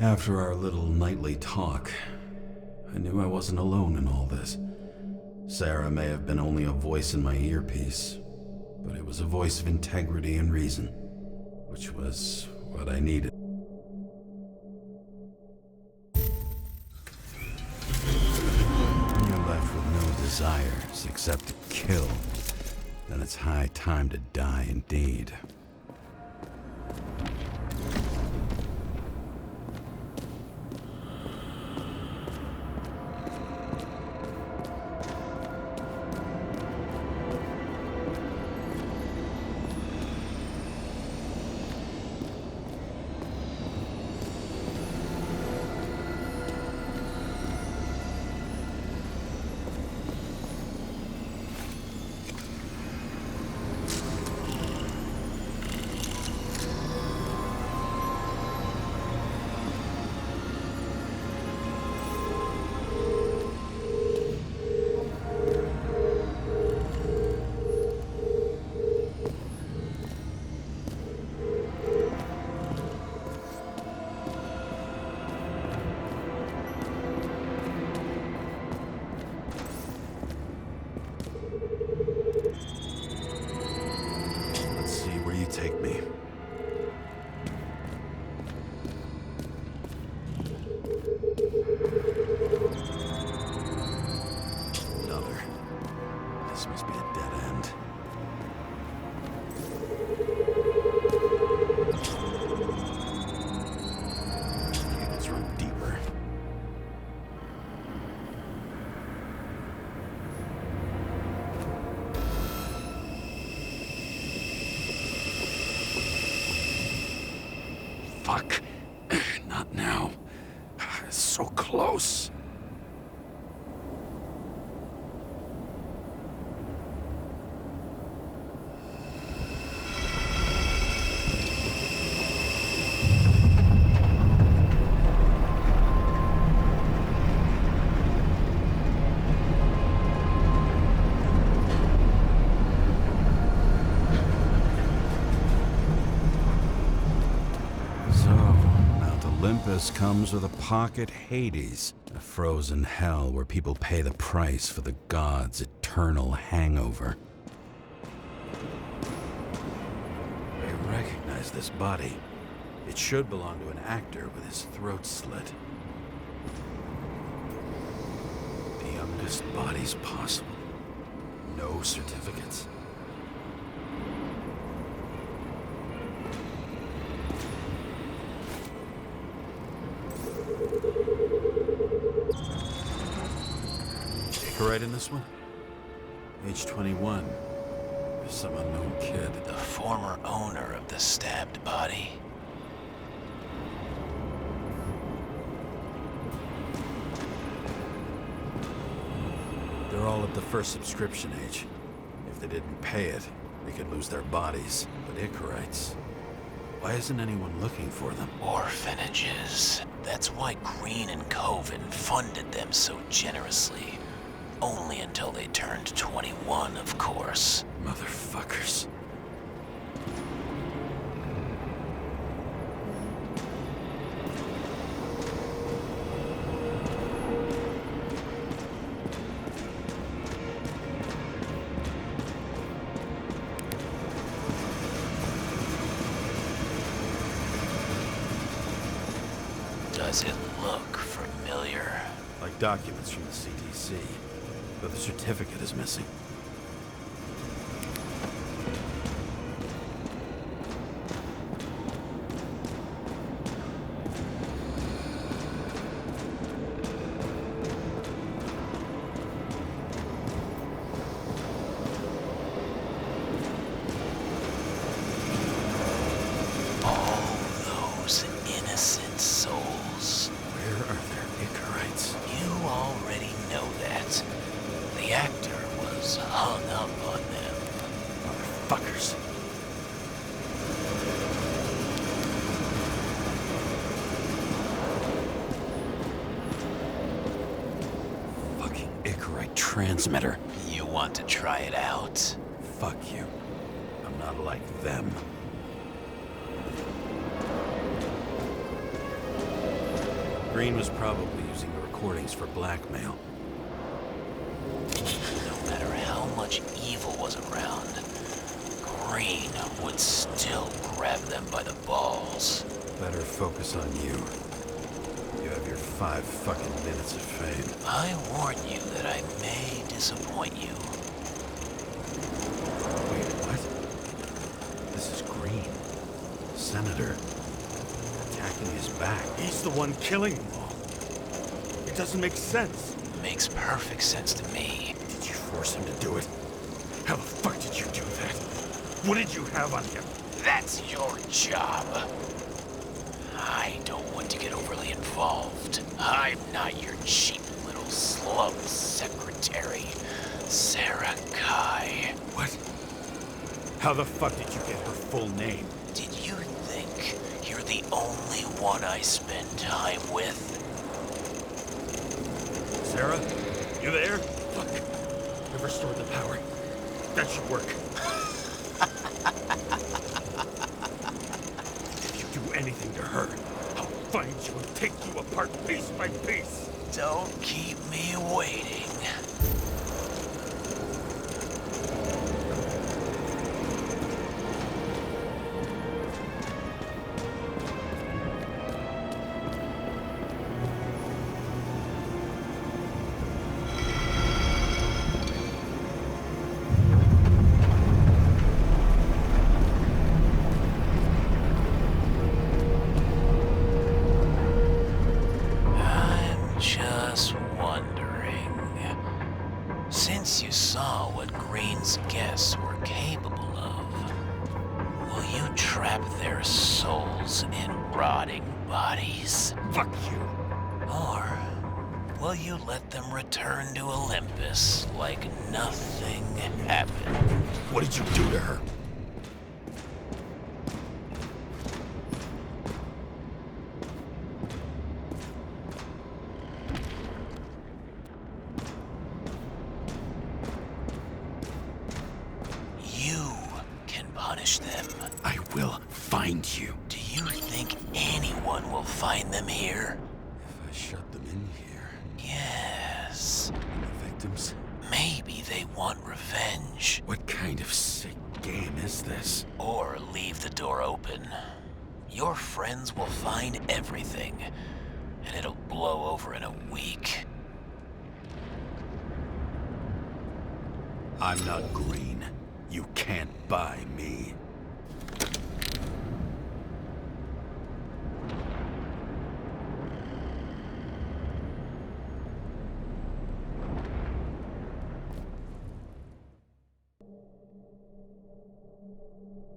After our little nightly talk, I knew I wasn't alone in all this. Sarah may have been only a voice in my earpiece, but it was a voice of integrity and reason, which was what I needed. When you're left with no desires except to kill, then it's high time to die indeed. Take me. Another. This must be a dead end. Cables run deeper. Fuck. Not now. So close. Olympus comes with a pocket Hades, a frozen hell where people pay the price for the gods' eternal hangover. I recognize this body. It should belong to an actor with his throat slit. The youngest bodies possible. No certificates. Right in this one? Age 21. Some unknown kid. The former owner of the stabbed body. They're all at the first subscription age. If they didn't pay it, they could lose their bodies. But Icarites, why isn't anyone looking for them? Orphanages. That's why Green and Coven funded them so generously. Only until they turned 21, of course. Motherfuckers. Does it look familiar? Like documents from the CTC. But the certificate is missing. All those innocent souls. Where are their Icarites? You already know that. The actor was hung up on them. Motherfuckers. Fucking Icarite transmitter. You want to try it out? Fuck you. I'm not like them. Green was probably using the recordings for blackmail. No matter how much evil was around, Green would still grab them by the balls. Better focus on you. You have your 5 fucking minutes of fame. I warn you that I may disappoint you. Wait, what? This is Green. Senator. Attacking his back. He's the one killing them all. It doesn't make sense. Makes perfect sense to me. Did you force him to do it? How the fuck did you do that? What did you have on him? That's your job. I don't want to get overly involved. I'm not your cheap little slum secretary, Sarah Kai. What? How the fuck did you get her full name? Did you think you're the only one I spend time with? Sarah? You there? Fuck. I've restored the power. That should work. If you do anything to her, I'll find you and take you apart piece by piece. Don't keep me waiting. Just wondering, since you saw what Green's guests were capable of, will you trap their souls in rotting bodies? Fuck you. Or will you let them return to Olympus like nothing happened? What did you do to her? You can punish them. I will find you. Do you think anyone will find them here? If I shut them in here, Yes. the victims... Maybe they want revenge. What kind of sick game is this? Or leave the door open. Your friends will find everything, and it'll blow over in a week. I'm not Green. You can't buy me.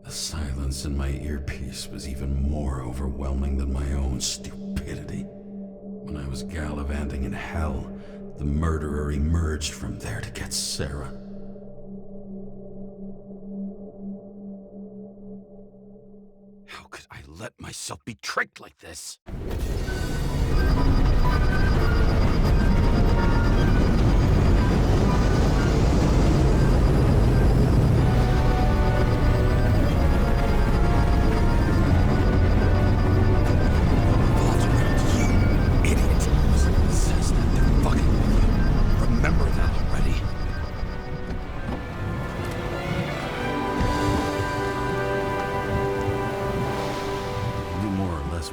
The silence in my earpiece was even more overwhelming than my own stupidity. When I was gallivanting in hell, the murderer emerged from there to get Sarah. How could I let myself be tricked like this?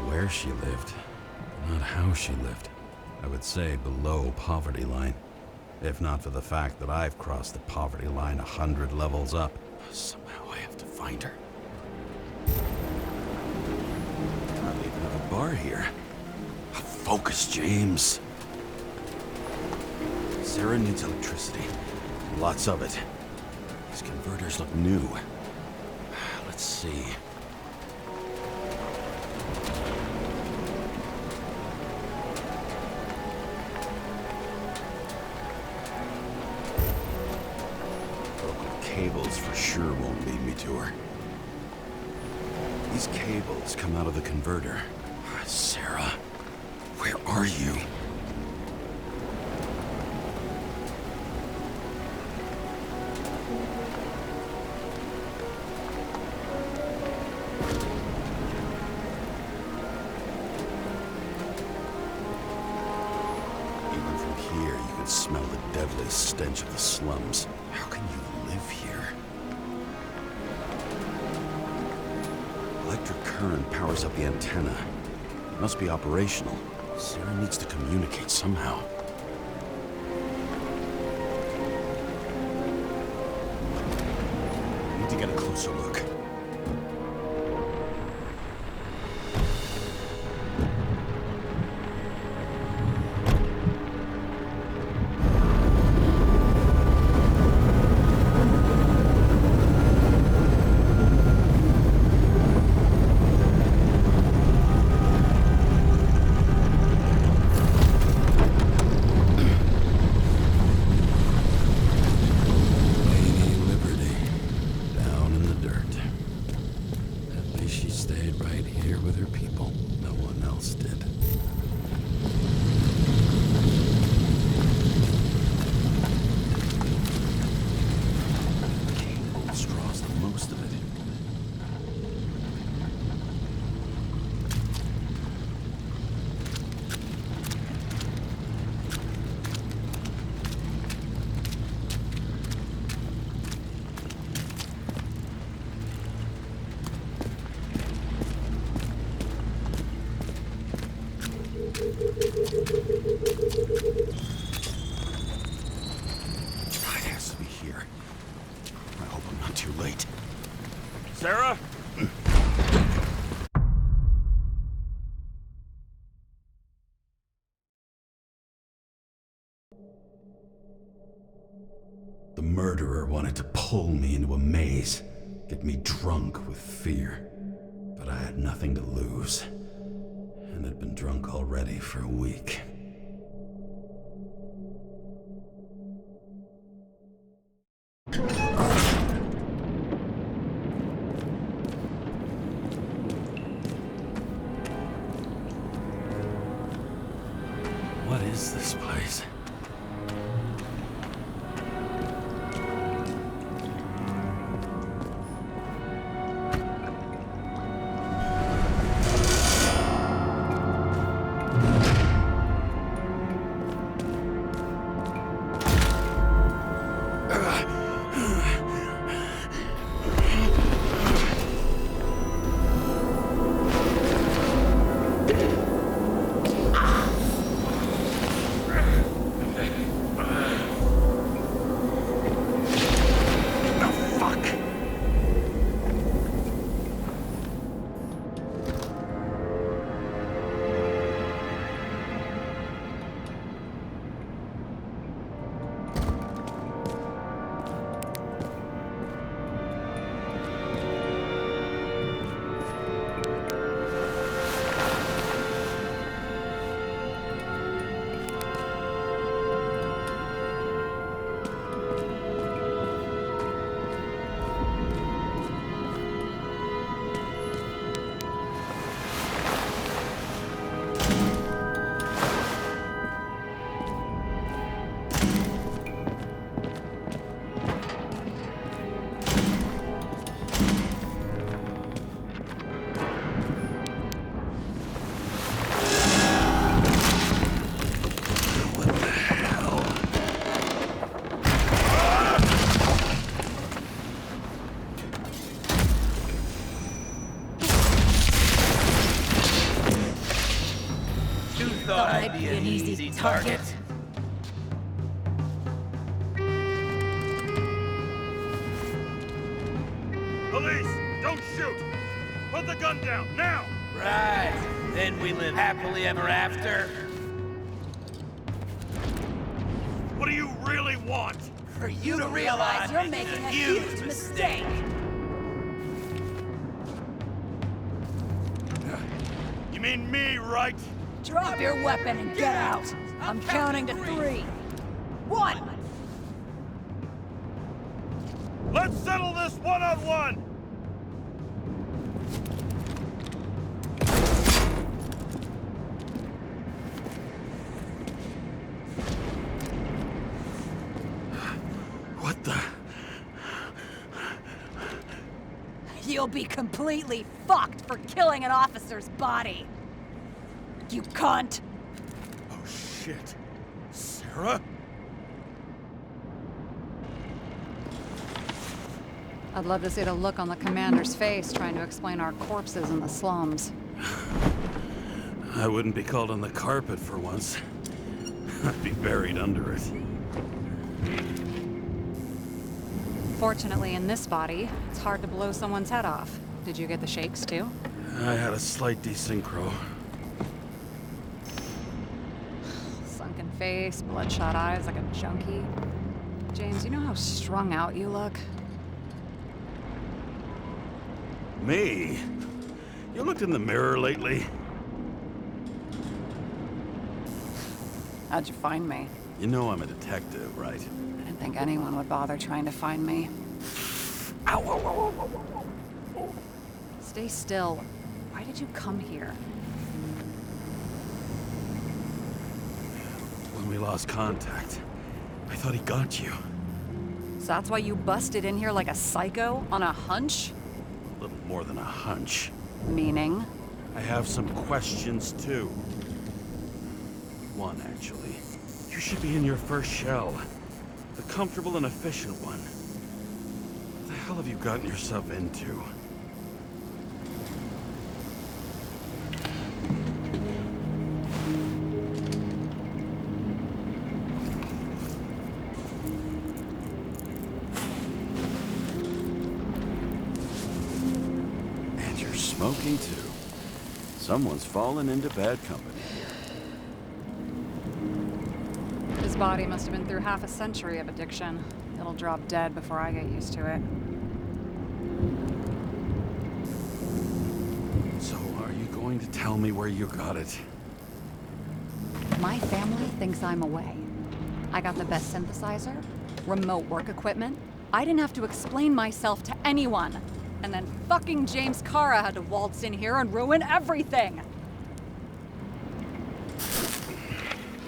Where she lived, not how she lived. I would say below poverty line. If not for the fact that I've crossed the poverty line 100 levels up. Somehow I have to find her. Hardly even have a bar here. Focus, James. Sarah needs electricity. Lots of it. These converters look new. Let's see. Cables for sure won't lead me to her. These cables come out of the converter. Sarah, where are you? could smell the deadly stench of the slums. How can you live here? Electric current powers up the antenna. It must be operational. Sarah needs to communicate somehow. I need to get a closer look. Sarah? The murderer wanted to pull me into a maze, get me drunk with fear. But I had nothing to lose, and had been drunk already for a week. What is this place? Thought I'd be an easy target. Police, don't shoot! Put the gun down, now! Right. Then we live happily ever after. What do you really want? For you to realize You're making a huge mistake. You mean me, right? Drop your weapon and get out. I'm counting to 3. 1. Let's settle this one-on-one! What the? You'll be completely fucked for killing an officer's body. You cunt. Oh shit. Sarah? I'd love to see the look on the commander's face trying to explain our corpses in the slums. I wouldn't be called on the carpet for once. I'd be buried under it. Fortunately, in this body, it's hard to blow someone's head off. Did you get the shakes, too? I had a slight desynchro. Sunken face, bloodshot eyes like a junkie. James, you know how strung out you look? Me? You looked in the mirror lately? How'd you find me? You know I'm a detective, right? I didn't think anyone would bother trying to find me. Ow, ow, ow, ow, ow, ow. Stay still. Why did you come here? When we lost contact, I thought he got you. So that's why you busted in here like a psycho on a hunch? A little more than a hunch. Meaning? I have some questions, too. One, actually. You should be in your first shell. The comfortable and efficient one. What the hell have you gotten yourself into? And you're smoking, too. Someone's fallen into bad company. His body must have been through half a century of addiction. It'll drop dead before I get used to it. So, are you going to tell me where you got it? My family thinks I'm away. I got the best synthesizer, remote work equipment. I didn't have to explain myself to anyone. And then fucking James Kara had to waltz in here and ruin everything.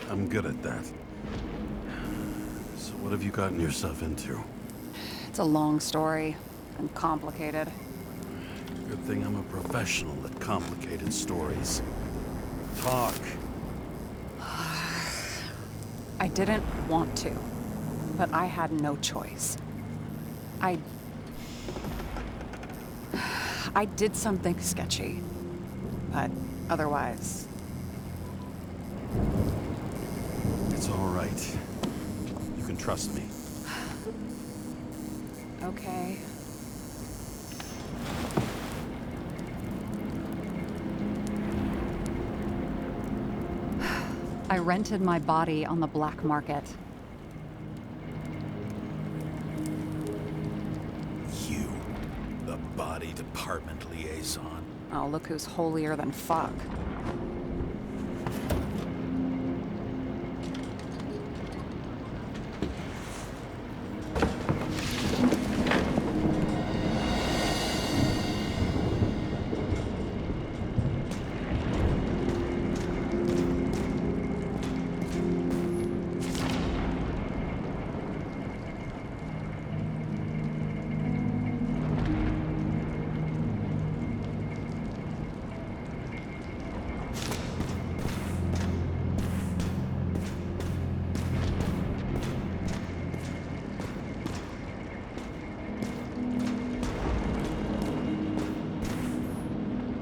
I'm good at that. So what have you gotten yourself into? It's a long story and complicated. Good thing I'm a professional at complicated stories. Talk. I didn't want to, but I had no choice. I did something sketchy, but otherwise... It's all right. You can trust me. Okay. I rented my body on the black market. You, the body department liaison. Oh, look who's holier than fuck.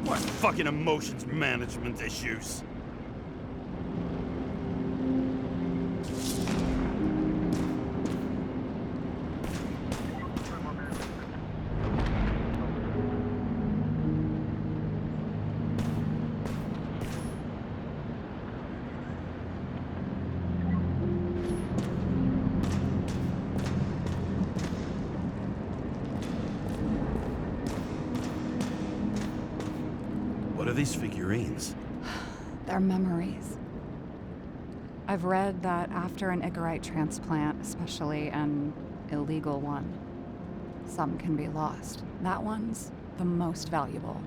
What fucking emotions management issues? What are these figurines? They're memories. I've read that after an Icarite transplant, especially an illegal one, some can be lost. That one's the most valuable.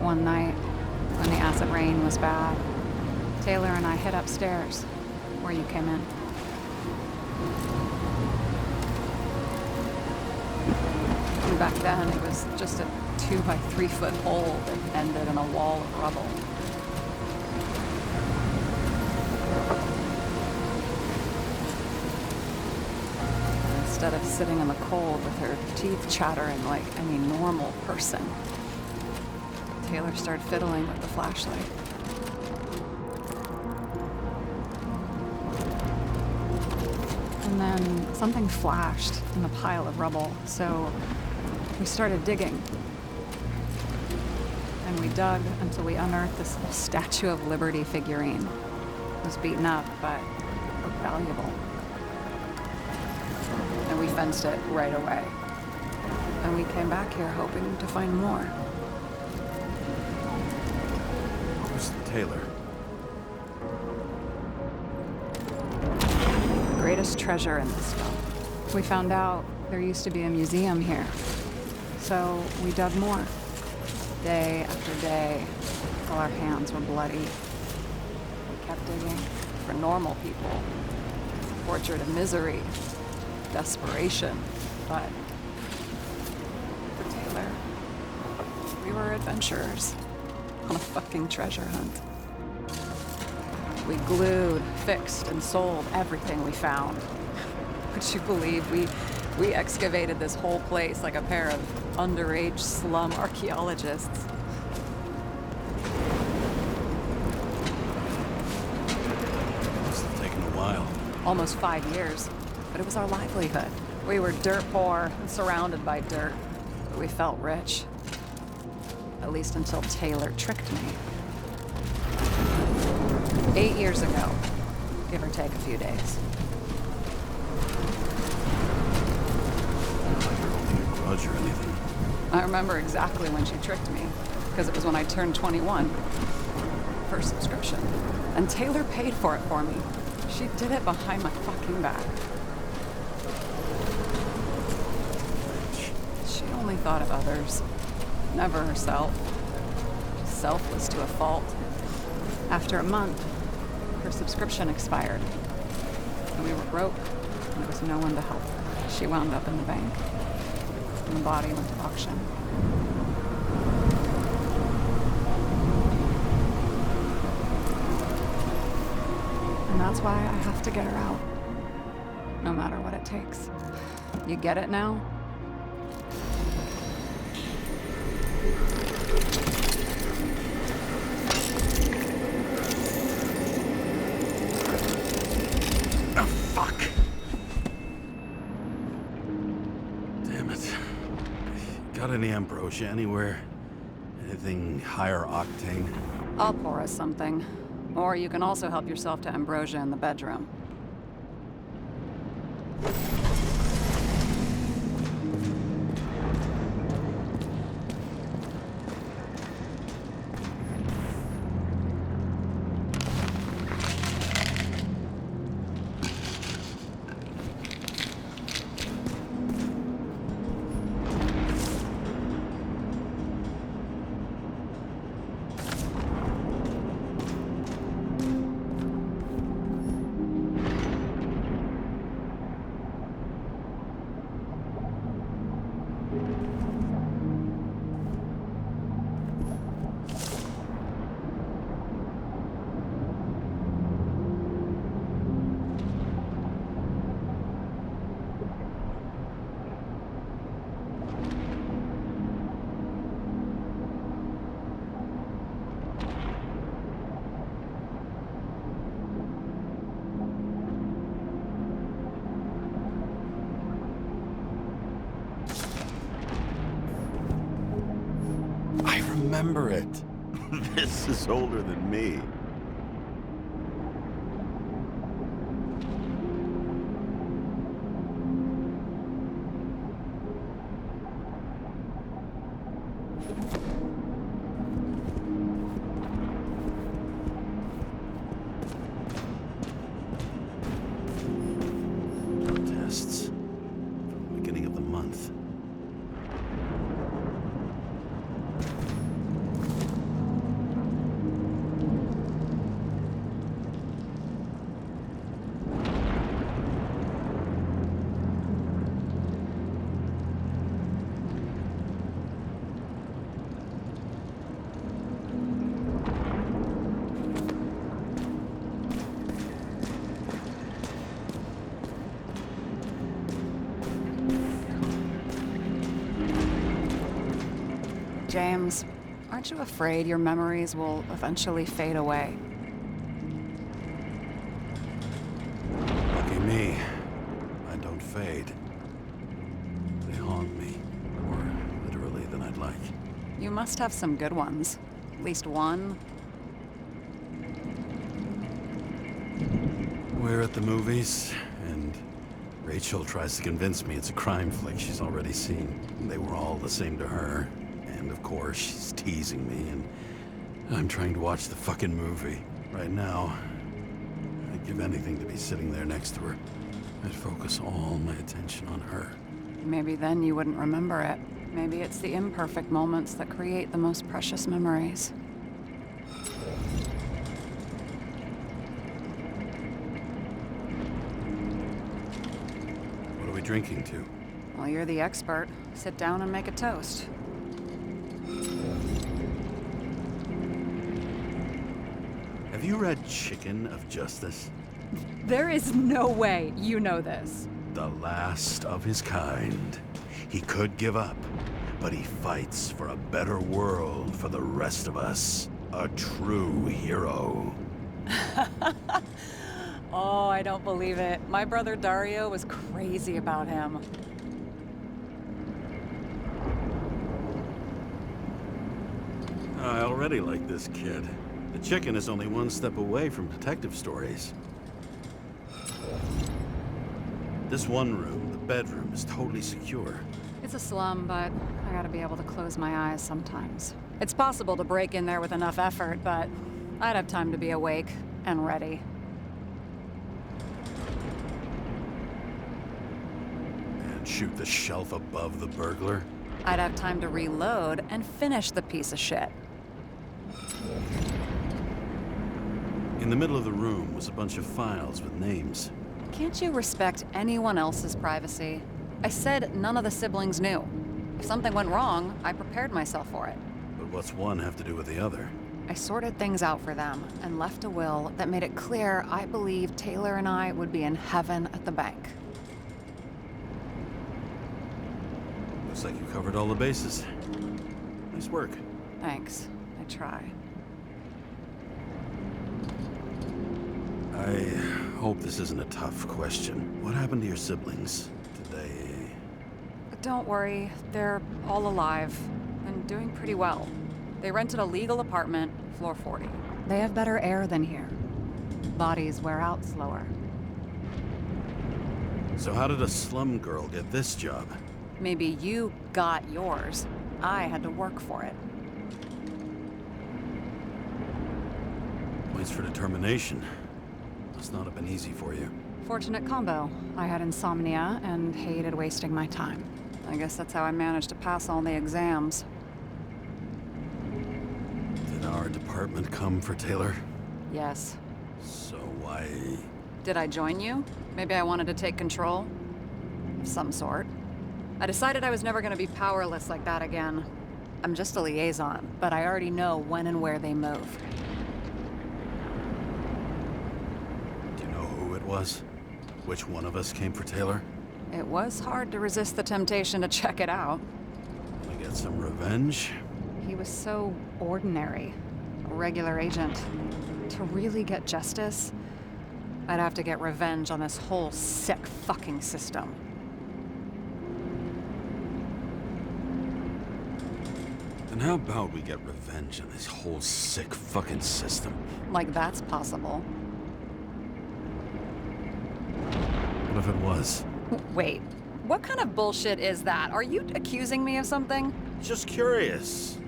One night, when the acid rain was bad, Taylor and I hid upstairs, where you came in. back then, it was just a 2 by 3 foot hole that ended in a wall of rubble. Instead of sitting in the cold with her teeth chattering like any normal person, Taylor started fiddling with the flashlight. And then something flashed in the pile of rubble, so we started digging. And we dug until we unearthed this Statue of Liberty figurine. It was beaten up, but looked valuable. And we fenced it right away. And we came back here hoping to find more. Where's Taylor? The greatest treasure in this stuff. We found out there used to be a museum here. So we dug more. Day after day, till our hands were bloody. We kept digging for normal people. Tortured and misery. Desperation. But for Taylor, we were adventurers on a fucking treasure hunt. We glued, fixed, and sold everything we found. Would you believe we excavated this whole place like a pair of underage slum archaeologists? Must have taken a while. Almost 5 years, but it was our livelihood. We were dirt poor and surrounded by dirt, but we felt rich. At least until Taylor tricked me. 8 years ago, give or take a few days. Not like you're holding a grudge or anything. I remember exactly when she tricked me, because it was when I turned 21. First subscription. And Taylor paid for it for me. She did it behind my fucking back. She only thought of others, never herself. Selfless to a fault. After a month, her subscription expired. And we were broke, and there was no one to help her. She wound up in the bank, and the body went to auction. And that's why I have to get her out, no matter what it takes. You get it now? Oh, fuck! Damn it. Got any ambrosia anywhere? Anything higher octane? I'll pour us something. Or you can also help yourself to ambrosia in the bedroom. I remember it. This is older than me. Protests from the beginning of the month. James, aren't you afraid your memories will eventually fade away? Lucky me. I don't fade. They haunt me. More literally than I'd like. You must have some good ones. At least one. We're at the movies, and Rachel tries to convince me it's a crime flick she's already seen. They were all the same to her. And of course, she's teasing me, and I'm trying to watch the fucking movie. Right now, I'd give anything to be sitting there next to her. I'd focus all my attention on her. Maybe then you wouldn't remember it. Maybe it's the imperfect moments that create the most precious memories. What are we drinking to? Well, you're the expert. Sit down and make a toast. Have you read Chicken of Justice? There is no way you know this. The last of his kind. He could give up, but he fights for a better world for the rest of us. A true hero. Oh, I don't believe it. My brother Dario was crazy about him. I already like this kid. The chicken is only one step away from detective stories. This one room, the bedroom, is totally secure. It's a slum, but I gotta be able to close my eyes sometimes. It's possible to break in there with enough effort, but I'd have time to be awake and ready. And shoot the shelf above the burglar. I'd have time to reload and finish the piece of shit. In the middle of the room was a bunch of files with names. Can't you respect anyone else's privacy? I said none of the siblings knew. If something went wrong, I prepared myself for it. But what's one have to do with the other? I sorted things out for them and left a will that made it clear I believed Taylor and I would be in heaven at the bank. Looks like you covered all the bases. Nice work. Thanks. I try. I hope this isn't a tough question. What happened to your siblings? Did they... Don't worry, they're all alive and doing pretty well. They rented a legal apartment, floor 40. They have better air than here. Bodies wear out slower. So how did a slum girl get this job? Maybe you got yours. I had to work for it. Points for determination. Must not have been easy for you. Fortunate combo. I had insomnia and hated wasting my time. I guess that's how I managed to pass all the exams. Did our department come for Taylor? Yes. So why... Did I join you? Maybe I wanted to take control? Of some sort. I decided I was never going to be powerless like that again. I'm just a liaison, but I already know when and where they move. Do you know who it was? Which one of us came for Taylor? It was hard to resist the temptation to check it out. To get some revenge? He was so ordinary. A regular agent. To really get justice, I'd have to get revenge on this whole sick fucking system. Then how about we get revenge on this whole sick fucking system? Like that's possible. What if it was? Wait, what kind of bullshit is that? Are you accusing me of something? Just curious.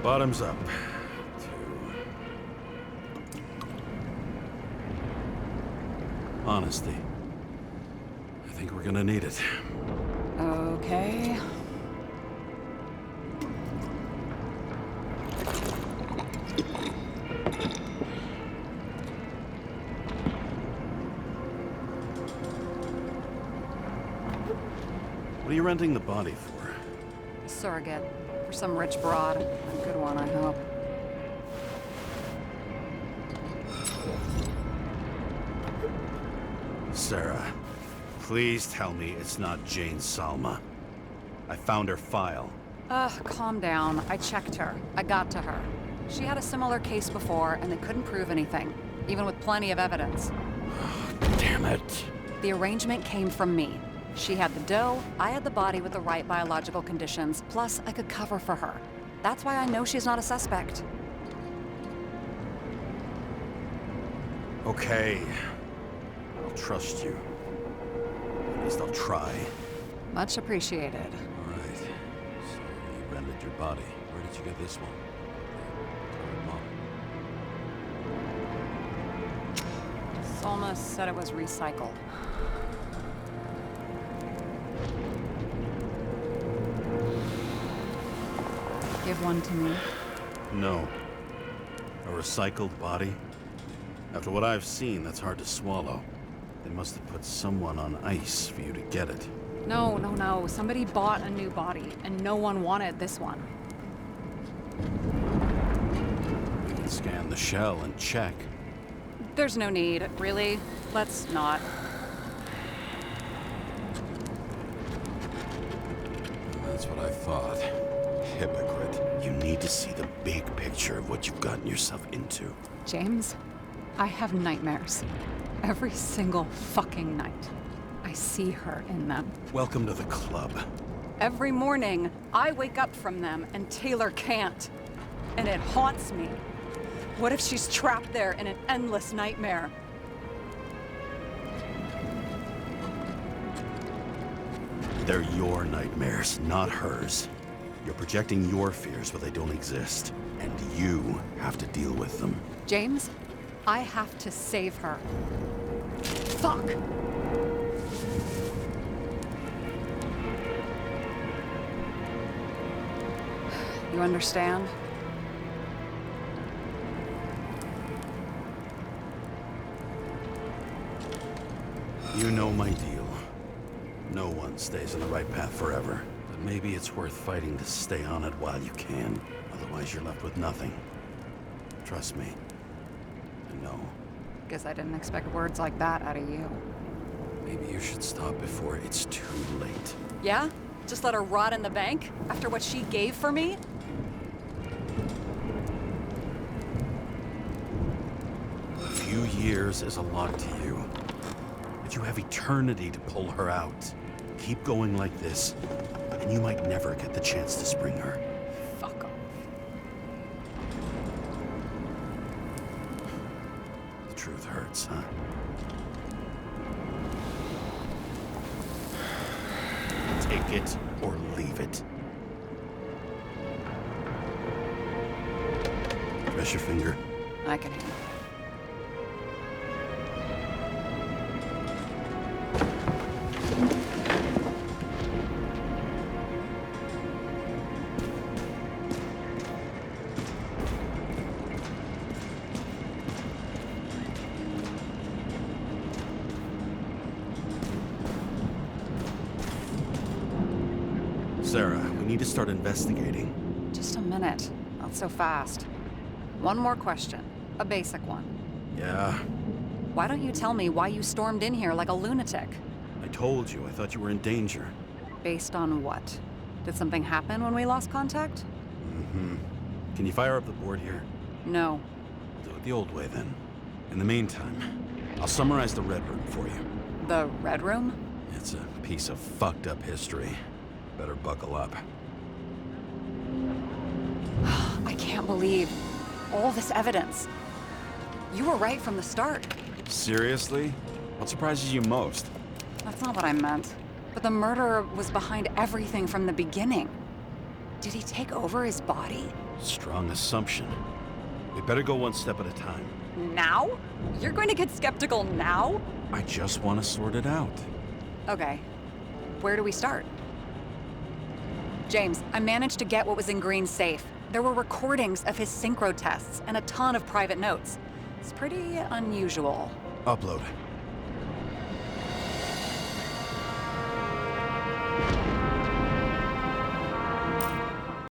Bottoms up. Honesty. I think we're gonna need it. Okay. What are you renting the body for? Surrogate. For some rich broad. A good one, I hope. Sarah, please tell me it's not Jane Salma. I found her file. Calm down. I checked her. I got to her. She had a similar case before, and they couldn't prove anything, even with plenty of evidence. Damn it. The arrangement came from me. She had the dough, I had the body with the right biological conditions, plus I could cover for her. That's why I know she's not a suspect. Okay. I'll trust you. At least I'll try. Much appreciated. All right. So you rented your body. Where did you get this one? Mom. Salma said it was recycled. Give one to me. No. A recycled body? After what I've seen, that's hard to swallow. They must have put someone on ice for you to get it. No. Somebody bought a new body, and no one wanted this one. We can scan the shell and check. There's no need, really. Let's not. That's what I thought. Hypocrite. You need to see the big picture of what you've gotten yourself into. James, I have nightmares. Every single fucking night. I see her in them. Welcome to the club. Every morning, I wake up from them and Taylor can't. And it haunts me. What if she's trapped there in an endless nightmare? They're your nightmares, not hers. You're projecting your fears, but they don't exist. And you have to deal with them. James, I have to save her. Fuck! You understand? You know my deal. No one stays on the right path forever. But maybe it's worth fighting to stay on it while you can. Otherwise, you're left with nothing. Trust me. I know. Guess I didn't expect words like that out of you. Maybe you should stop before it's too late. Yeah? Just let her rot in the bank? After what she gave for me? A few years is a lot to you. But you have eternity to pull her out. Keep going like this, and you might never get the chance to spring her. Fuck off. The truth hurts, huh? Take it or leave it. Press your finger. I can handle it. Sarah, we need to start investigating. Just a minute. Not so fast. One more question. A basic one. Yeah, Why don't you tell me why you stormed in here like a lunatic? I told you. I thought you were in danger. Based on what? Did something happen when we lost contact? Mm-hmm. Can you fire up the board here? No. We'll do it the old way then. In the meantime, I'll summarize the Red Room for you. The Red Room? It's a piece of fucked up history. Better buckle up. I can't believe all this evidence. You were right from the start. Seriously? What surprises you most? That's not what I meant. But the murderer was behind everything from the beginning. Did he take over his body? Strong assumption. We better go one step at a time. Now? You're going to get skeptical now? I just want to sort it out. Okay. Where do we start? James, I managed to get what was in Green's safe. There were recordings of his synchro tests and a ton of private notes. It's pretty unusual. Upload.